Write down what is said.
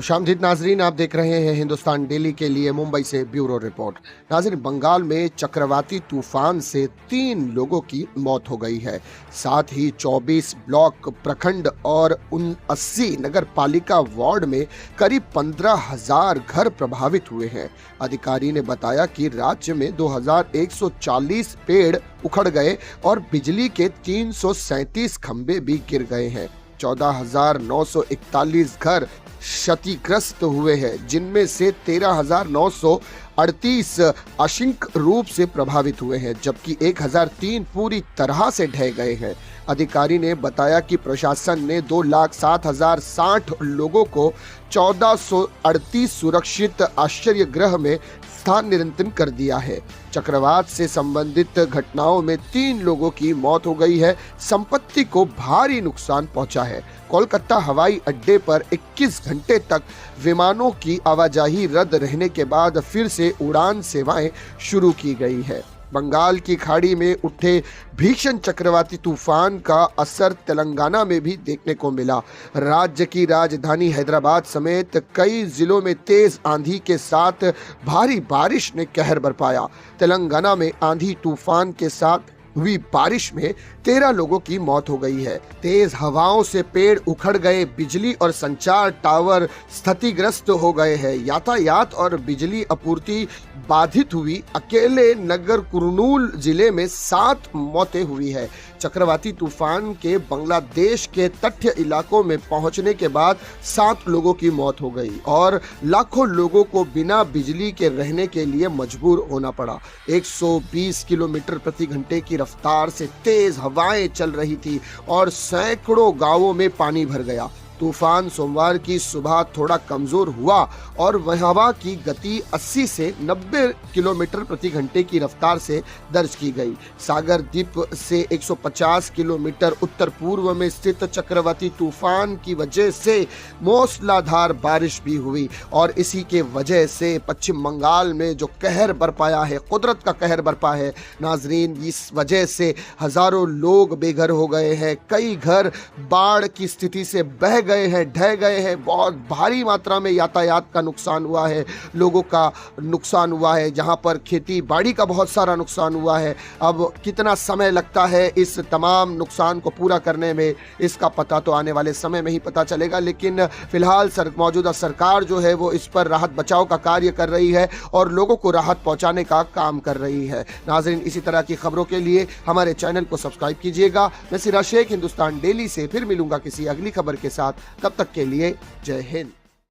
खुशामदीद नाजरीन, आप देख रहे हैं हिंदुस्तान डेली के लिए मुंबई से ब्यूरो रिपोर्ट। नाजरीन, बंगाल में चक्रवाती तूफान से 3 लोगों की मौत हो गई है। साथ ही 24 ब्लॉक, प्रखंड और 79 नगर पालिका वार्ड में करीब 15,000 घर प्रभावित हुए हैं। अधिकारी ने बताया कि राज्य में 2140 पेड़ उखड़ गए और बिजली के 337 खंभे भी गिर गए हैं। 14,941 घर क्षतिग्रस्त हुए हैं, जिनमें से 13,938 आंशिक रूप से प्रभावित हुए हैं, जबकि 1,003 पूरी तरह से ढह गए हैं। अधिकारी ने बताया कि प्रशासन ने 2,07,060 लोगों को 1438 सुरक्षित आश्रय गृह में स्थानांतरित कर दिया है। चक्रवात से संबंधित घटनाओं में 3 लोगों की मौत हो गई है। संपत्ति को भारी नुकसान पहुंचा है। कोलकाता हवाई अड्डे पर 21 घंटे तक विमानों की आवाजाही रद्द रहने के बाद फिर से उड़ान सेवाएं शुरू की गई है। बंगाल की खाड़ी में उठे भीषण चक्रवाती तूफान का असर तेलंगाना में भी देखने को मिला। राज्य की राजधानी हैदराबाद समेत कई जिलों में तेज आंधी के साथ भारी बारिश ने कहर बरपाया। तेलंगाना में आंधी तूफान के साथ हुई बारिश में 13 लोगों की मौत हो गई है। तेज हवाओं से पेड़ उखड़ गए, बिजली और संचार टावर क्षतिग्रस्त हो गए हैं। यातायात और बिजली आपूर्ति बाधित हुई। अकेले नगर कुरनूल जिले में 7 मौतें हुई है। चक्रवाती तूफान के बांग्लादेश के तटीय इलाकों में पहुंचने के बाद 7 लोगों की मौत हो गई और लाखों लोगों को बिना बिजली के रहने के लिए मजबूर होना पड़ा। 120 किलोमीटर प्रति घंटे की रफ्तार से तेज हवाएं चल रही थी और सैकड़ों गांवों में पानी भर गया। तूफान सोमवार की सुबह थोड़ा कमजोर हुआ और हवा की गति 80 से 90 किलोमीटर प्रति घंटे की रफ्तार से दर्ज की गई। सागर द्वीप से 150 किलोमीटर उत्तर पूर्व में स्थित चक्रवाती तूफान की वजह से मूसलाधार बारिश भी हुई और इसी के वजह से पश्चिम बंगाल में जो कहर बरपाया है, कुदरत का कहर बरपा है नाजरीन, इस वजह से हजारों लोग बेघर हो गए हैं। कई घर बाढ़ की स्थिति से बह गए हैं, ढह गए हैं। बहुत भारी मात्रा में यातायात का नुकसान हुआ है, लोगों का नुकसान हुआ है, जहां पर खेती बाड़ी का बहुत सारा नुकसान हुआ है। अब कितना समय लगता है इस तमाम नुकसान को पूरा करने में, इसका पता तो आने वाले समय में ही पता चलेगा। लेकिन फिलहाल मौजूदा सरकार जो है वो इस पर राहत बचाव का कार्य कर रही है और लोगों को राहत पहुंचाने का काम कर रही है। नाज़रीन, इसी तरह की खबरों के लिए हमारे चैनल को सब्सक्राइब कीजिएगा। मैं सिराज शेख, हिंदुस्तान डेली से फिर मिलूंगा किसी अगली खबर के साथ। तब तक के लिए जय हिंद।